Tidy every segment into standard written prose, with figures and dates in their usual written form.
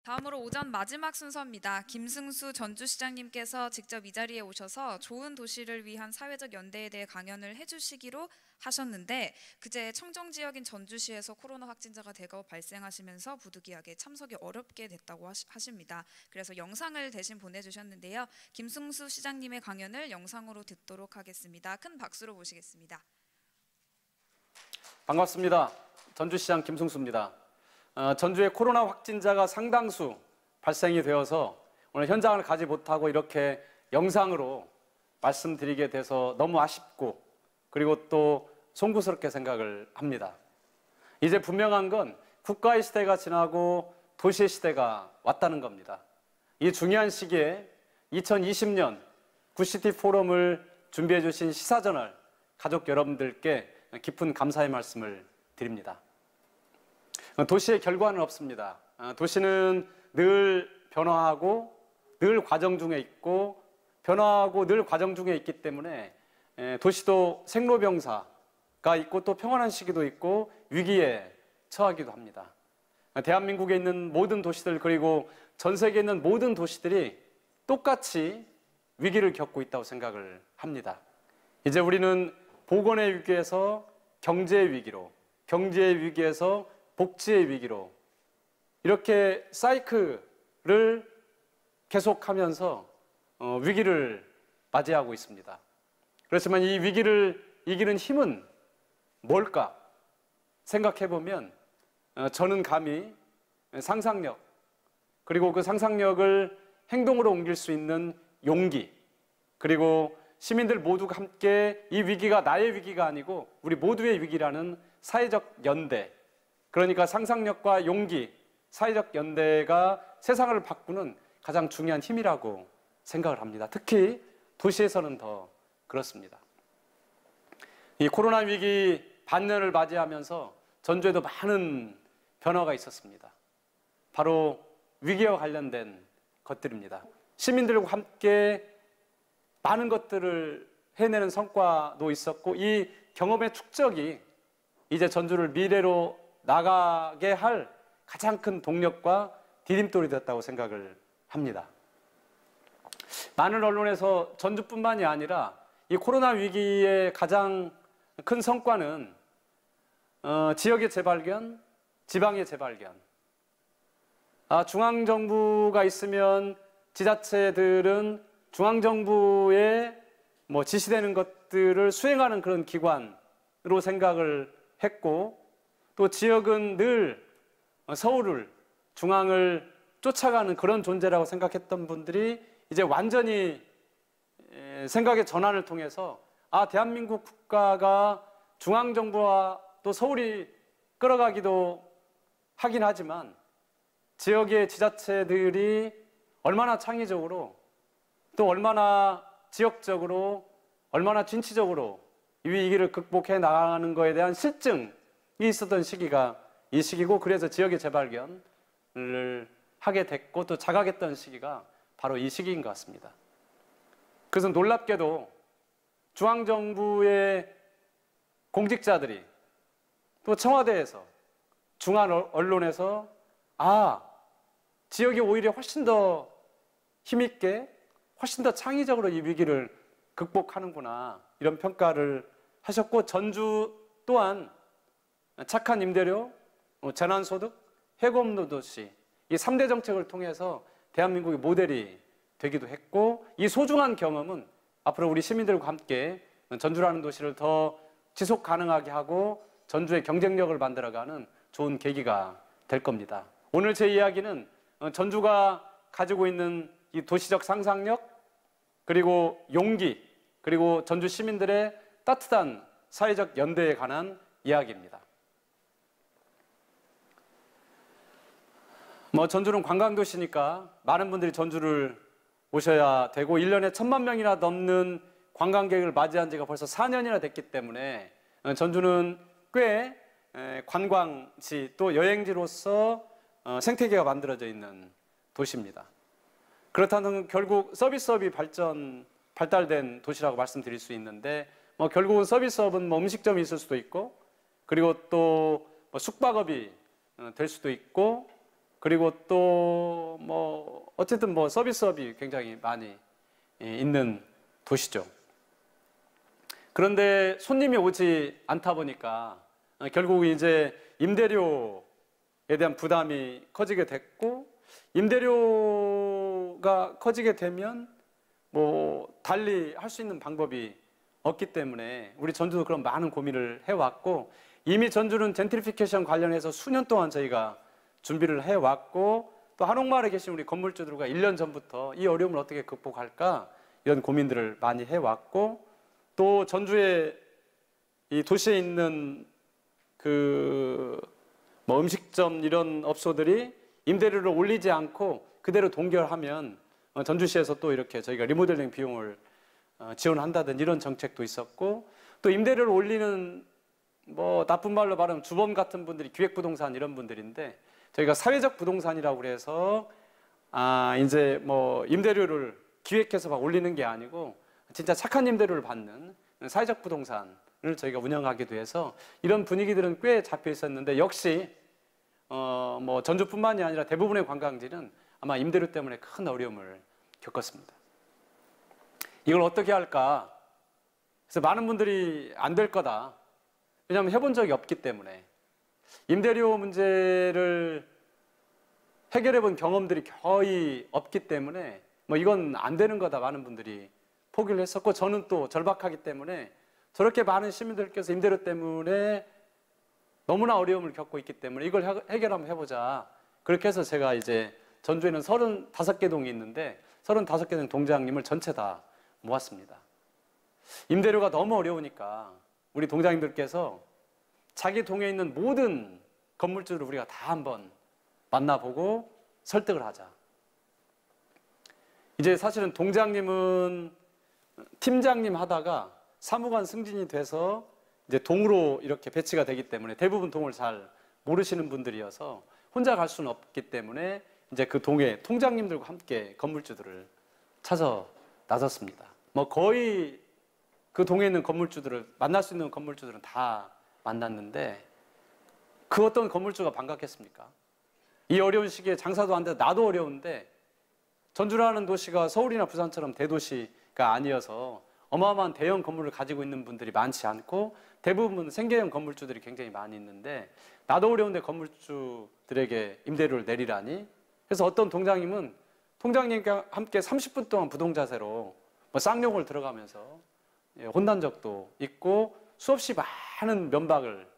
다음으로 오전 마지막 순서입니다. 김승수 전주시장님께서 직접 이 자리에 오셔서 좋은 도시를 위한 사회적 연대에 대해 강연을 해주시기로 하셨는데 그제 청정 지역인 전주시에서 코로나 확진자가 대거 발생하시면서 부득이하게 참석이 어렵게 됐다고 하십니다. 그래서 영상을 대신 보내주셨는데요. 김승수 시장님의 강연을 영상으로 듣도록 하겠습니다. 큰 박수로 모시겠습니다. 반갑습니다. 전주시장 김승수입니다. 전주에 코로나 확진자가 상당수 발생이 되어서 오늘 현장을 가지 못하고 이렇게 영상으로 말씀드리게 돼서 너무 아쉽고 그리고 또 송구스럽게 생각을 합니다. 이제 분명한 건 국가의 시대가 지나고 도시의 시대가 왔다는 겁니다. 이 중요한 시기에 2020년 굿시티 포럼을 준비해 주신 시사저널 가족 여러분들께 깊은 감사의 말씀을 드립니다. 도시의 결과는 없습니다. 도시는 늘 변화하고 늘 과정 중에 있고 변화하고 늘 과정 중에 있기 때문에 도시도 생로병사가 있고 또 평온한 시기도 있고 위기에 처하기도 합니다. 대한민국에 있는 모든 도시들 그리고 전 세계에 있는 모든 도시들이 똑같이 위기를 겪고 있다고 생각을 합니다. 이제 우리는 보건의 위기에서 경제의 위기로, 경제의 위기에서 복지의 위기로 이렇게 사이클을 계속하면서 위기를 맞이하고 있습니다. 그렇지만 이 위기를 이기는 힘은 뭘까 생각해 보면 저는 감히 상상력 그리고 그 상상력을 행동으로 옮길 수 있는 용기 그리고 시민들 모두가 함께 이 위기가 나의 위기가 아니고 우리 모두의 위기라는 사회적 연대 그러니까 상상력과 용기, 사회적 연대가 세상을 바꾸는 가장 중요한 힘이라고 생각을 합니다. 특히 도시에서는 더 그렇습니다. 이 코로나 위기 반년을 맞이하면서 전주에도 많은 변화가 있었습니다. 바로 위기와 관련된 것들입니다. 시민들과 함께 많은 것들을 해내는 성과도 있었고 이 경험의 축적이 이제 전주를 미래로 나가게 할 가장 큰 동력과 디딤돌이 됐다고 생각을 합니다. 많은 언론에서 전주뿐만이 아니라 이 코로나 위기의 가장 큰 성과는 지역의 재발견, 지방의 재발견. 중앙정부가 있으면 지자체들은 중앙정부에 지시되는 것들을 수행하는 그런 기관으로 생각을 했고 또 지역은 늘 서울을, 중앙을 쫓아가는 그런 존재라고 생각했던 분들이 이제 완전히 생각의 전환을 통해서 대한민국 국가가 중앙정부와 또 서울이 끌어가기도 하긴 하지만 지역의 지자체들이 얼마나 창의적으로 또 얼마나 지역적으로 얼마나 진취적으로 이 위기를 극복해 나가는 것에 대한 실증이 있었던 시기가 이 시기고 그래서 지역의 재발견을 하게 됐고 또 자각했던 시기가 바로 이 시기인 것 같습니다. 그래서 놀랍게도 중앙정부의 공직자들이 또 청와대에서 중앙 언론에서 지역이 오히려 훨씬 더 힘있게 훨씬 더 창의적으로 이 위기를 극복하는구나 이런 평가를 하셨고 전주 또한 착한 임대료, 재난소득, 해고업무 도시 이 3대 정책을 통해서 대한민국의 모델이 되기도 했고 이 소중한 경험은 앞으로 우리 시민들과 함께 전주라는 도시를 더 지속 가능하게 하고 전주의 경쟁력을 만들어가는 좋은 계기가 될 겁니다. 오늘 제 이야기는 전주가 가지고 있는 이 도시적 상상력 그리고 용기 그리고 전주 시민들의 따뜻한 사회적 연대에 관한 이야기입니다. 전주는 관광도시니까 많은 분들이 전주를 오셔야 되고 1년에 1,000만 명이나 넘는 관광객을 맞이한 지가 벌써 4년이나 됐기 때문에 전주는 꽤 관광지 또 여행지로서 생태계가 만들어져 있는 도시입니다. 그렇다면 결국 서비스업이 발달된 도시라고 말씀드릴 수 있는데 결국은 서비스업은 음식점이 있을 수도 있고 그리고 또 숙박업이 될 수도 있고 그리고 또 뭐 어쨌든 뭐 서비스업이 굉장히 많이 있는 도시죠. 그런데 손님이 오지 않다 보니까 결국 이제 임대료에 대한 부담이 커지게 됐고, 임대료가 커지게 되면 뭐 달리 할 수 있는 방법이 없기 때문에 우리 전주도 그런 많은 고민을 해왔고, 이미 전주는 젠트리피케이션 관련해서 수년 동안 저희가 준비를 해왔고, 또 한옥마을에 계신 우리 건물주들과 1년 전부터 이 어려움을 어떻게 극복할까 이런 고민들을 많이 해왔고, 또 전주의 이 도시에 있는 그 뭐 음식점 이런 업소들이 임대료를 올리지 않고 그대로 동결하면 전주시에서 또 이렇게 저희가 리모델링 비용을 지원한다든지 이런 정책도 있었고, 또 임대료를 올리는 뭐 나쁜 말로 말하면 주범 같은 분들이 기획부동산 이런 분들인데, 저희가 사회적 부동산이라고 그래서 이제 뭐 임대료를 기획해서 막 올리는 게 아니고 진짜 착한 임대료를 받는 사회적 부동산을 저희가 운영하기도 해서 이런 분위기들은 꽤 잡혀 있었는데, 역시 뭐 전주뿐만이 아니라 대부분의 관광지는 아마 임대료 때문에 큰 어려움을 겪었습니다. 이걸 어떻게 할까? 그래서 많은 분들이 안 될 거다. 왜냐하면 해본 적이 없기 때문에. 임대료 문제를 해결해 본 경험들이 거의 없기 때문에 뭐 이건 안 되는 거다 많은 분들이 포기를 했었고, 저는 또 절박하기 때문에 저렇게 많은 시민들께서 임대료 때문에 너무나 어려움을 겪고 있기 때문에 이걸 해결 한번 해보자. 그렇게 해서 제가 이제 전주에는 35개 동이 있는데 35개 동 동장님을 전체 다 모았습니다. 임대료가 너무 어려우니까 우리 동장님들께서 자기 동에 있는 모든 건물주를 우리가 다 한번 만나보고 설득을 하자. 이제 사실은 동장님은 팀장님 하다가 사무관 승진이 돼서 이제 동으로 이렇게 배치가 되기 때문에 대부분 동을 잘 모르시는 분들이어서 혼자 갈 수는 없기 때문에 이제 그 동의 통장님들과 함께 건물주들을 찾아 나섰습니다. 뭐 거의 그 동에 있는 건물주들을 만날 수 있는 건물주들은 다 만났는데, 그 어떤 건물주가 반갑겠습니까? 이 어려운 시기에 장사도 안 돼서 나도 어려운데, 전주라는 도시가 서울이나 부산처럼 대도시가 아니어서 어마어마한 대형 건물을 가지고 있는 분들이 많지 않고 대부분 생계형 건물주들이 굉장히 많이 있는데, 나도 어려운데 건물주들에게 임대료를 내리라니. 그래서 어떤 동장님은 통장님과 함께 30분 동안 부동자세로 뭐 쌍욕을 들어가면서 혼난 적도 있고 수없이 많은 면박을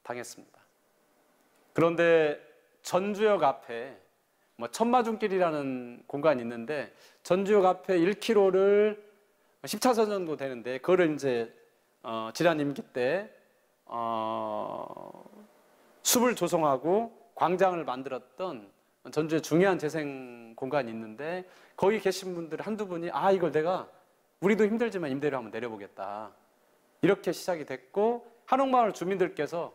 당했습니다. 그런데 전주역 앞에 뭐 천마중길이라는 공간이 있는데, 전주역 앞에 1km를 10차선 정도 되는데, 그거를 이제 지난 임기 때 숲을 조성하고 광장을 만들었던 전주의 중요한 재생 공간이 있는데, 거기 계신 분들 한두 분이 이걸 내가 우리도 힘들지만 임대료 한번 내려보겠다. 이렇게 시작이 됐고, 한옥마을 주민들께서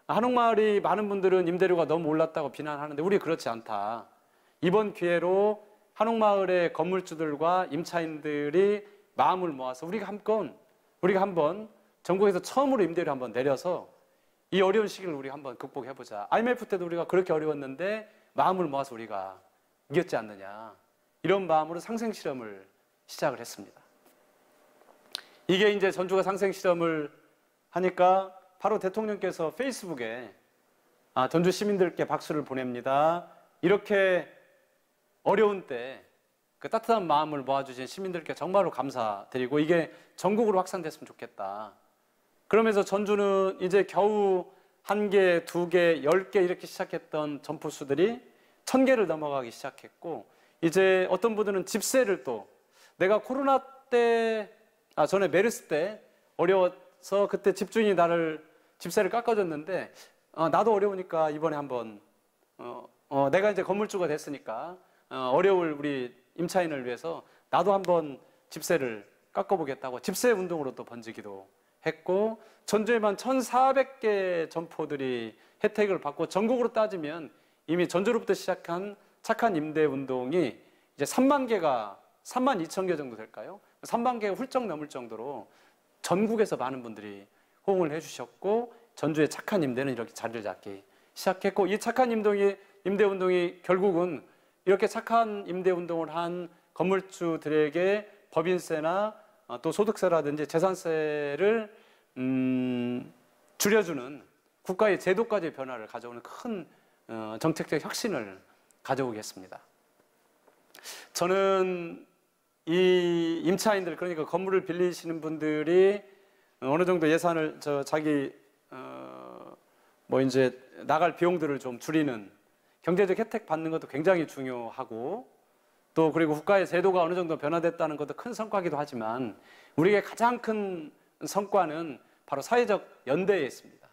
한옥마을이 많은 분들은 임대료가 너무 올랐다고 비난하는데 우리 그렇지 않다. 이번 기회로 한옥마을의 건물주들과 임차인들이 마음을 모아서 우리가 한번 전국에서 처음으로 임대료 한번 내려서 이 어려운 시기를 우리가 한번 극복해보자. IMF 때도 우리가 그렇게 어려웠는데 마음을 모아서 우리가 이겼지 않느냐. 이런 마음으로 상생실험을 시작을 했습니다. 이게 이제 전주가 상생실험을 하니까 바로 대통령께서 페이스북에 전주 시민들께 박수를 보냅니다. 이렇게 어려운 때 그 따뜻한 마음을 모아주신 시민들께 정말로 감사드리고, 이게 전국으로 확산됐으면 좋겠다. 그러면서 전주는 이제 겨우 1개, 2개, 10개 이렇게 시작했던 점포수들이 1000개를 넘어가기 시작했고, 이제 어떤 분들은 집세를 또, 내가 코로나 때, 전에 메르스 때 어려워서 그때 집주인이 나를 집세를 깎아줬는데, 나도 어려우니까 이번에 한번 내가 이제 건물주가 됐으니까 어려울 우리 임차인을 위해서 나도 한번 집세를 깎아보겠다고 집세 운동으로 또 번지기도 했고, 전주에만 1400개 점포들이 혜택을 받고, 전국으로 따지면 이미 전주로부터 시작한 착한 임대 운동이 이제 3만 개가 3만 2천 개 정도 될까요? 3만 개가 훌쩍 넘을 정도로 전국에서 많은 분들이 호응을 해주셨고, 전주의 착한 임대는 이렇게 자리를 잡기 시작했고, 이 착한 임동이 임대운동이 결국은 이렇게 착한 임대운동을 한 건물주들에게 법인세나 또 소득세라든지 재산세를 줄여주는 국가의 제도까지 변화를 가져오는 큰 정책적 혁신을 가져오겠습니다. 저는 이 임차인들, 그러니까 건물을 빌리시는 분들이 어느 정도 예산을 자기 이제 나갈 비용들을 좀 줄이는 경제적 혜택 받는 것도 굉장히 중요하고, 또 그리고 국가의 제도가 어느 정도 변화됐다는 것도 큰 성과이기도 하지만 우리에게 가장 큰 성과는 바로 사회적 연대에 있습니다.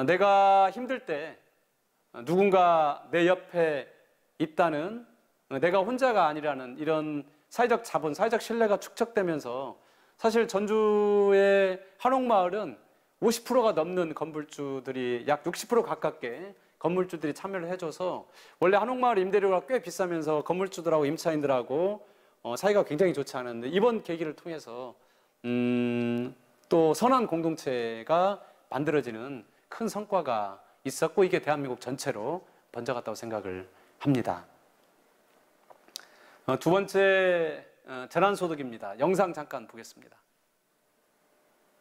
내가 힘들 때 누군가 내 옆에 있다는, 내가 혼자가 아니라는 이런 사회적 자본, 사회적 신뢰가 축적되면서 사실 전주의 한옥마을은 50%가 넘는 건물주들이 약 60% 가깝게 건물주들이 참여를 해줘서 원래 한옥마을 임대료가 꽤 비싸면서 건물주들하고 임차인들하고 사이가 굉장히 좋지 않았는데 이번 계기를 통해서 또 선한 공동체가 만들어지는 큰 성과가 있었고 이게 대한민국 전체로 번져갔다고 생각을 합니다. 두 번째 재난소득입니다. 영상 잠깐 보겠습니다.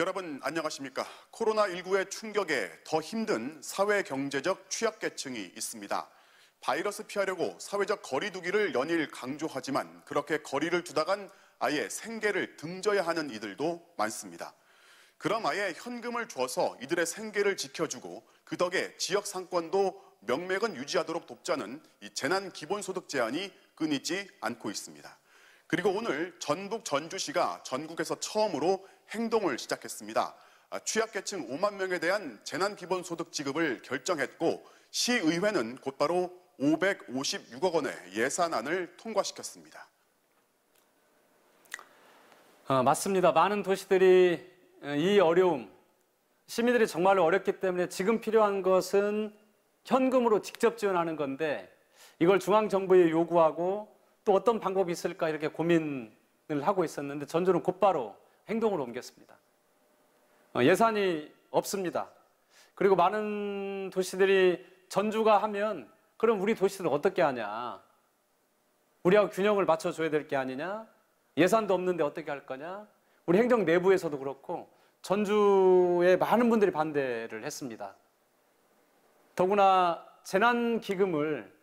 여러분 안녕하십니까? 코로나19의 충격에 더 힘든 사회경제적 취약계층이 있습니다. 바이러스 피하려고 사회적 거리 두기를 연일 강조하지만 그렇게 거리를 두다간 아예 생계를 등져야 하는 이들도 많습니다. 그럼 아예 현금을 줘서 이들의 생계를 지켜주고 그 덕에 지역 상권도 명맥은 유지하도록 돕자는 이 재난기본소득 제안이 끊이지 않고 있습니다. 그리고 오늘 전북 전주시가 전국에서 처음으로 행동을 시작했습니다. 취약계층 5만 명에 대한 재난기본소득 지급을 결정했고 시의회는 곧바로 556억 원의 예산안을 통과시켰습니다. 맞습니다. 많은 도시들이 이 어려움, 시민들이 정말로 어렵기 때문에 지금 필요한 것은 현금으로 직접 지원하는 건데 이걸 중앙정부에 요구하고 또 어떤 방법이 있을까 이렇게 고민을 하고 있었는데 전주는 곧바로 행동으로 옮겼습니다. 예산이 없습니다. 그리고 많은 도시들이 전주가 하면 그럼 우리 도시들은 어떻게 하냐? 우리하고 균형을 맞춰줘야 될 게 아니냐? 예산도 없는데 어떻게 할 거냐? 우리 행정 내부에서도 그렇고 전주에 많은 분들이 반대를 했습니다. 더구나 재난기금을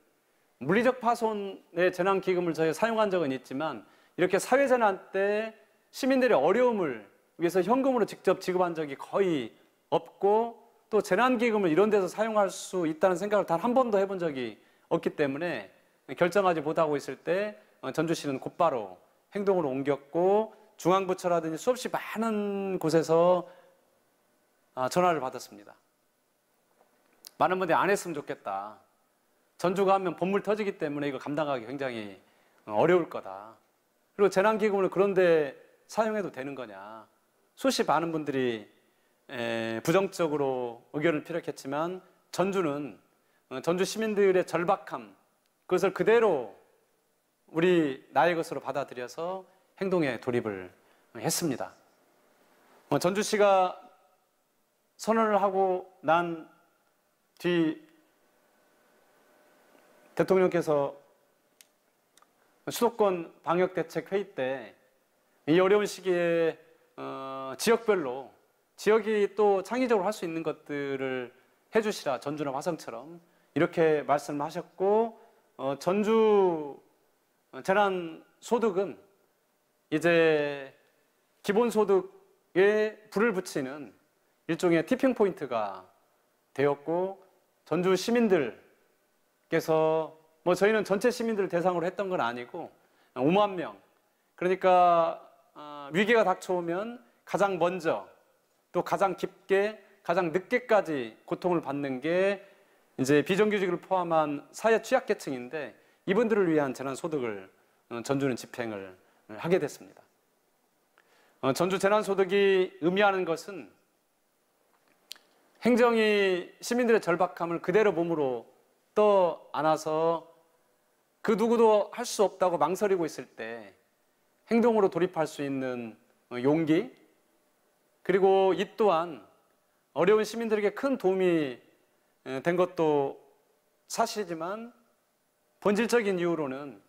물리적 파손의 재난기금을 저희가 사용한 적은 있지만 이렇게 사회재난 때 시민들의 어려움을 위해서 현금으로 직접 지급한 적이 거의 없고 또 재난기금을 이런 데서 사용할 수 있다는 생각을 단 한 번도 해본 적이 없기 때문에 결정하지 못하고 있을 때 전주시는 곧바로 행동으로 옮겼고 중앙부처라든지 수없이 많은 곳에서 전화를 받았습니다. 많은 분들이 안 했으면 좋겠다. 전주가 하면 본물 터지기 때문에 이거 감당하기 굉장히 어려울 거다. 그리고 재난기금을 그런데 사용해도 되는 거냐. 수없이 많은 분들이 부정적으로 의견을 피력했지만 전주는 전주 시민들의 절박함, 그것을 그대로 우리 나의 것으로 받아들여서 행동에 돌입을 했습니다. 전주시가 선언을 하고 난 뒤 대통령께서 수도권 방역대책회의 때 이 어려운 시기에 지역별로 지역이 또 창의적으로 할 수 있는 것들을 해주시라, 전주나 화성처럼 이렇게 말씀하셨고 전주 재난소득은 이제 기본소득에 불을 붙이는 일종의 티핑포인트가 되었고 전주 시민들께서 저희는 전체 시민들을 대상으로 했던 건 아니고 5만 명, 그러니까 위기가 닥쳐오면 가장 먼저 또 가장 깊게 가장 늦게까지 고통을 받는 게 이제 비정규직을 포함한 사회 취약계층인데 이분들을 위한 재난소득을 전주는 집행을 하게 됐습니다. 전주 재난소득이 의미하는 것은 행정이 시민들의 절박함을 그대로 몸으로 떠안아서 그 누구도 할 수 없다고 망설이고 있을 때 행동으로 돌입할 수 있는 용기, 그리고 이 또한 어려운 시민들에게 큰 도움이 된 것도 사실이지만 본질적인 이유로는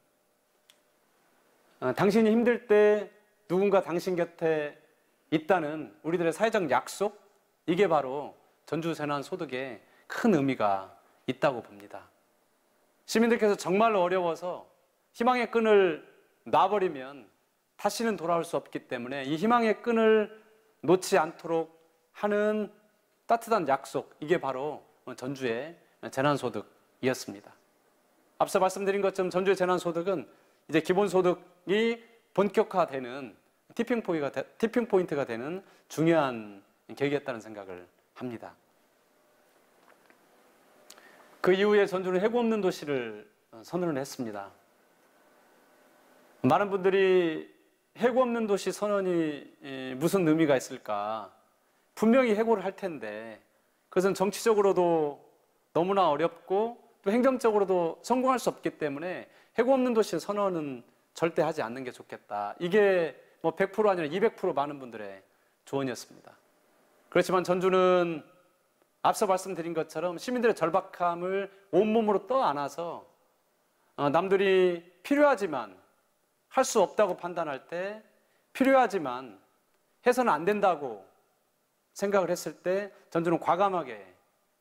당신이 힘들 때 누군가 당신 곁에 있다는 우리들의 사회적 약속, 이게 바로 전주재난소득에 큰 의미가 있다고 봅니다. 시민들께서 정말로 어려워서 희망의 끈을 놔버리면 다시는 돌아올 수 없기 때문에 이 희망의 끈을 놓지 않도록 하는 따뜻한 약속, 이게 바로 전주의 재난소득이었습니다. 앞서 말씀드린 것처럼 전주의 재난소득은 이제 기본소득이 본격화되는 티핑포인트가 되는 중요한 계기였다는 생각을 합니다. 그 이후에 전주는 해고 없는 도시를 선언을 했습니다. 많은 분들이 해고 없는 도시 선언이 무슨 의미가 있을까? 분명히 해고를 할 텐데 그것은 정치적으로도 너무나 어렵고 또 행정적으로도 성공할 수 없기 때문에 해고 없는 도시 선언은 절대 하지 않는 게 좋겠다. 이게 뭐 100% 아니라 200% 많은 분들의 조언이었습니다. 그렇지만 전주는 앞서 말씀드린 것처럼 시민들의 절박함을 온몸으로 떠안아서 남들이 필요하지만 할 수 없다고 판단할 때, 필요하지만 해서는 안 된다고 생각을 했을 때 전주는 과감하게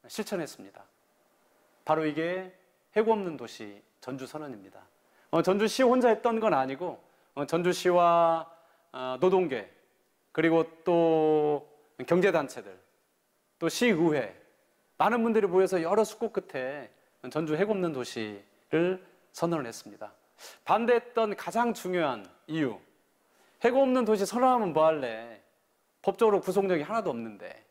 실천했습니다. 바로 이게 해고 없는 도시 전주선언입니다. 전주시 혼자 했던 건 아니고 전주시와 노동계, 그리고 또 경제단체들, 또 시의회, 많은 분들이 모여서 여러 숙고 끝에 전주 해고 없는 도시를 선언을 했습니다. 반대했던 가장 중요한 이유, 해고 없는 도시 선언하면 뭐 할래? 법적으로 구속력이 하나도 없는데.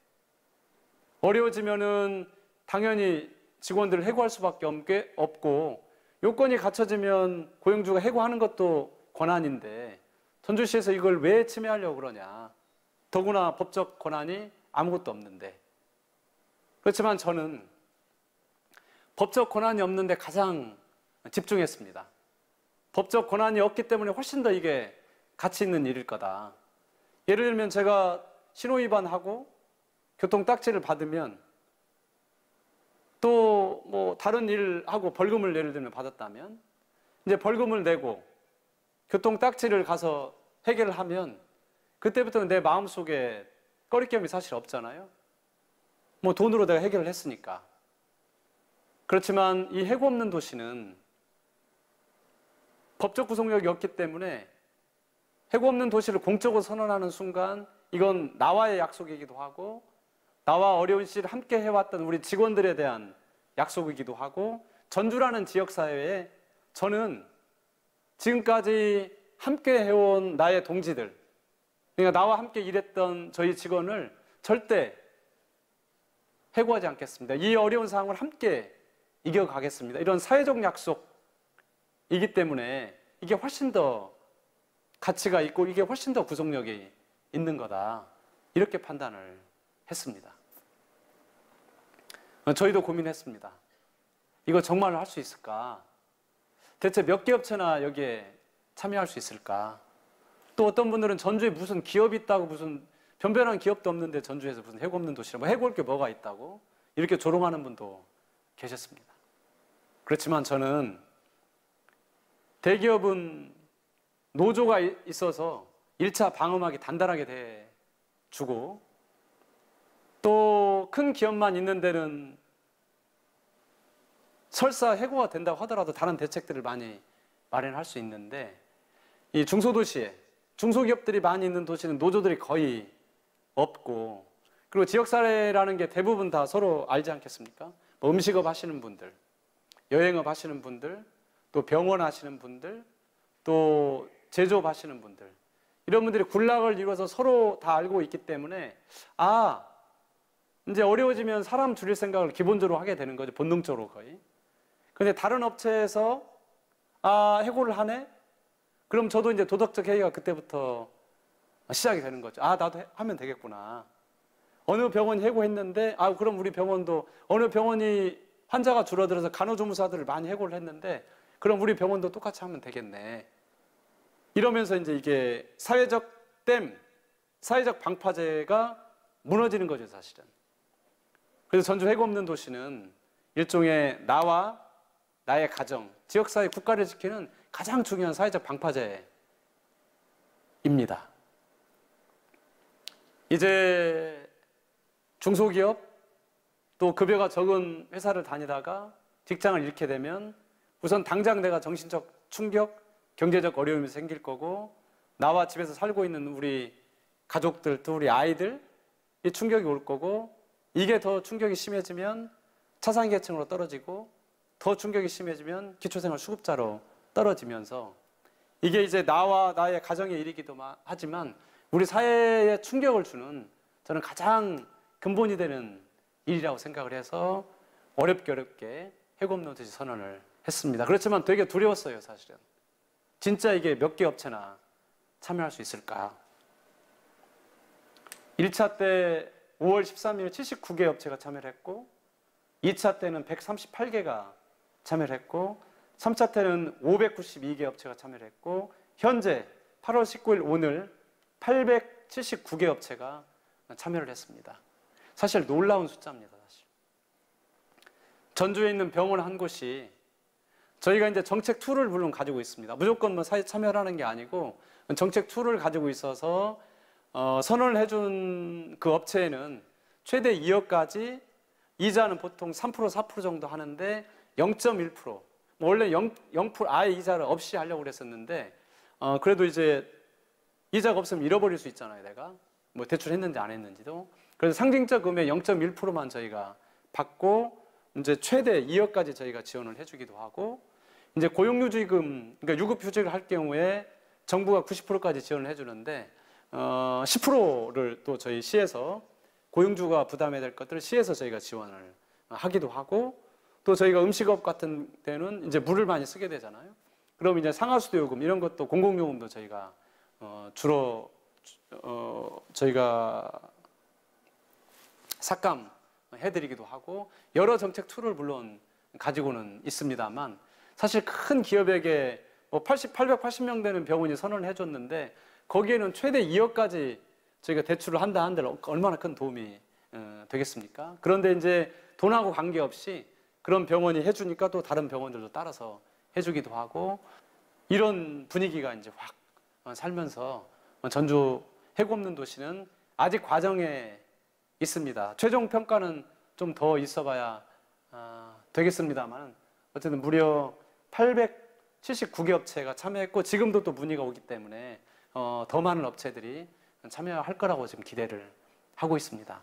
어려워지면은 당연히 직원들을 해고할 수밖에 없고, 요건이 갖춰지면 고용주가 해고하는 것도 권한인데 전주시에서 이걸 왜 침해하려고 그러냐? 더구나 법적 권한이 아무것도 없는데. 그렇지만 저는 법적 권한이 없는데 가장 집중했습니다. 법적 권한이 없기 때문에 훨씬 더 이게 가치 있는 일일 거다. 예를 들면 제가 신호위반하고 교통딱지를 받으면 또 뭐 다른 일하고 벌금을 예를 들면 받았다면 이제 벌금을 내고 교통딱지를 가서 해결을 하면 그때부터는 내 마음속에 꺼리낌이 사실 없잖아요. 뭐 돈으로 내가 해결을 했으니까. 그렇지만 이 해고 없는 도시는 법적 구속력이 없기 때문에 해고 없는 도시를 공적으로 선언하는 순간 이건 나와의 약속이기도 하고 나와 어려운 시를 함께 해왔던 우리 직원들에 대한 약속이기도 하고 전주라는 지역사회에 저는 지금까지 함께 해온 나의 동지들, 그러니까 나와 함께 일했던 저희 직원을 절대 해고하지 않겠습니다. 이 어려운 상황을 함께 이겨가겠습니다. 이런 사회적 약속이기 때문에 이게 훨씬 더 가치가 있고 이게 훨씬 더 구속력이 있는 거다. 이렇게 판단을 했습니다. 저희도 고민했습니다. 이거 정말 할 수 있을까? 대체 몇 개 업체나 여기에 참여할 수 있을까? 또 어떤 분들은 전주에 무슨 기업이 있다고 무슨 변변한 기업도 없는데 전주에서 무슨 해고 없는 도시라 뭐 해고할 게 뭐가 있다고 이렇게 조롱하는 분도 계셨습니다. 그렇지만 저는 대기업은 노조가 있어서 1차 방어막이 단단하게 돼주고 또 큰 기업만 있는 데는 설사 해고가 된다고 하더라도 다른 대책들을 많이 마련할 수 있는데 이 중소도시에 중소기업들이 많이 있는 도시는 노조들이 거의 없고 그리고 지역사회라는 게 대부분 다 서로 알지 않겠습니까? 뭐 음식업 하시는 분들, 여행업 하시는 분들, 또 병원 하시는 분들, 또 제조업 하시는 분들 이런 분들이 군락을 이루어서 서로 다 알고 있기 때문에 이제 어려워지면 사람 줄일 생각을 기본적으로 하게 되는 거죠. 본능적으로 거의. 근데 다른 업체에서 해고를 하네? 그럼 저도 이제 도덕적 해이가 그때부터 시작이 되는 거죠. 나도 하면 되겠구나. 어느 병원이 해고했는데 그럼 우리 병원도 어느 병원이 환자가 줄어들어서 간호조무사들을 많이 해고를 했는데 그럼 우리 병원도 똑같이 하면 되겠네. 이러면서 이제 이게 사회적 방파제가 무너지는 거죠, 사실은. 그래서 전주 해고 없는 도시는 일종의 나와 나의 가정, 지역사회, 국가를 지키는 가장 중요한 사회적 방파제입니다. 이제 중소기업 또 급여가 적은 회사를 다니다가 직장을 잃게 되면 우선 당장 내가 정신적 충격, 경제적 어려움이 생길 거고 나와 집에서 살고 있는 우리 가족들 또 우리 아이들 이 충격이 올 거고 이게 더 충격이 심해지면 차상계층으로 떨어지고 더 충격이 심해지면 기초생활 수급자로 떨어지면서 이게 이제 나와 나의 가정의 일이기도 하지만 우리 사회에 충격을 주는 저는 가장 근본이 되는 일이라고 생각을 해서 어렵게 해고없는 도시 선언을 했습니다. 그렇지만 되게 두려웠어요, 사실은. 진짜 이게 몇 개 업체나 참여할 수 있을까? 1차 때 5월 13일 79개 업체가 참여를 했고 2차 때는 138개가 참여를 했고 3차 때는 592개 업체가 참여를 했고 현재 8월 19일 오늘 879개 업체가 참여를 했습니다. 사실 놀라운 숫자입니다. 사실. 전주에 있는 병원 한 곳이 저희가 이제 정책 툴을 물론 가지고 있습니다. 무조건 뭐 사회 참여를 하는 게 아니고 정책 툴을 가지고 있어서 선언을 해준 그 업체에는 최대 2억까지 이자는 보통 3% 4% 정도 하는데 0.1% 원래 0% 아예 이자를 없이 하려고 그랬었는데 그래도 이제 이자가 없으면 잃어버릴 수 있잖아요. 내가 뭐 대출했는지 안 했는지도. 그래서 상징적 금액 0.1%만 저희가 받고 이제 최대 2억까지 저희가 지원을 해주기도 하고 이제 고용유지금 그러니까 유급휴직을 할 경우에 정부가 90%까지 지원을 해주는데 10%를 또 저희 시에서 고용주가 부담해야 될 것들을 시에서 저희가 지원을 하기도 하고 또 저희가 음식업 같은 데는 이제 물을 많이 쓰게 되잖아요. 그럼 이제 상하수도 요금 이런 것도 공공요금도 저희가 주로 저희가 삭감해드리기도 하고 여러 정책 툴을 물론 가지고는 있습니다만 사실 큰 기업에게 뭐 880명 되는 병원이 선언을 해줬는데 거기에는 최대 2억까지 저희가 대출을 한다 한들 얼마나 큰 도움이 되겠습니까? 그런데 이제 돈하고 관계없이 그런 병원이 해주니까 또 다른 병원들도 따라서 해주기도 하고 이런 분위기가 이제 확 살면서 전주 해고없는 도시는 아직 과정에 있습니다. 최종 평가는 좀 더 있어봐야 되겠습니다만 어쨌든 무려 879개 업체가 참여했고 지금도 또 문의가 오기 때문에 더 많은 업체들이 참여할 거라고 지금 기대를 하고 있습니다.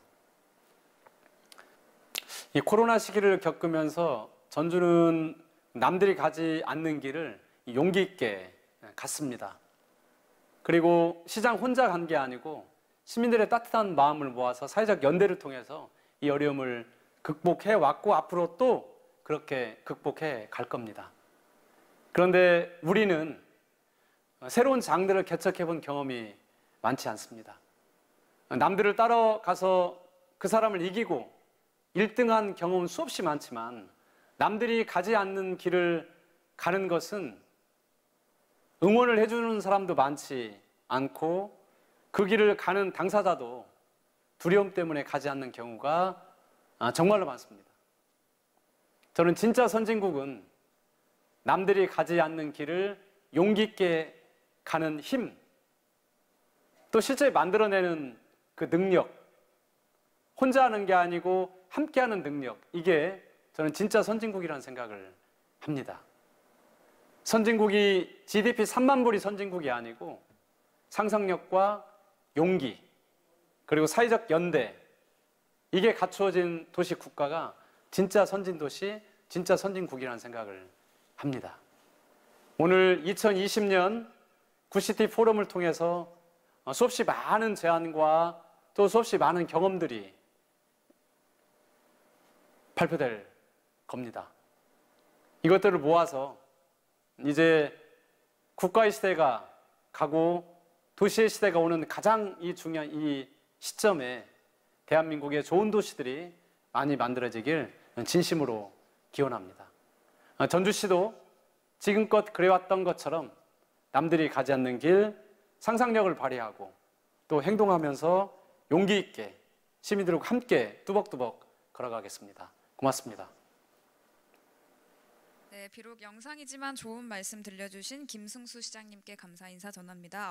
이 코로나 시기를 겪으면서 전주는 남들이 가지 않는 길을 용기 있게 갔습니다. 그리고 시장 혼자 간 게 아니고 시민들의 따뜻한 마음을 모아서 사회적 연대를 통해서 이 어려움을 극복해 왔고 앞으로 또 그렇게 극복해 갈 겁니다. 그런데 우리는 새로운 장들을 개척해 본 경험이 많지 않습니다. 남들을 따라가서 그 사람을 이기고 1등한 경험은 수없이 많지만 남들이 가지 않는 길을 가는 것은 응원을 해주는 사람도 많지 않고 그 길을 가는 당사자도 두려움 때문에 가지 않는 경우가 정말로 많습니다. 저는 진짜 선진국은 남들이 가지 않는 길을 용기 있게 가는 힘, 또 실제 만들어내는 그 능력, 혼자 하는 게 아니고 함께 하는 능력, 이게 저는 진짜 선진국이라는 생각을 합니다. 선진국이 GDP 3만 불이 선진국이 아니고 상상력과 용기, 그리고 사회적 연대, 이게 갖추어진 도시 국가가 진짜 선진도시, 진짜 선진국이라는 생각을 합니다. 오늘 2020년 굿시티 포럼을 통해서 수없이 많은 제안과 또 수없이 많은 경험들이 발표될 겁니다. 이것들을 모아서 이제 국가의 시대가 가고 도시의 시대가 오는 가장 중요한 이 시점에 대한민국의 좋은 도시들이 많이 만들어지길 진심으로 기원합니다. 전주시도 지금껏 그래왔던 것처럼 남들이 가지 않는 길, 상상력을 발휘하고 또 행동하면서 용기 있게 시민들과 함께 뚜벅뚜벅 걸어가겠습니다. 고맙습니다. 네, 네, 비록 영상이지만 좋은 말씀 들려주신 김승수 시장님께 감사 인사 전합니다.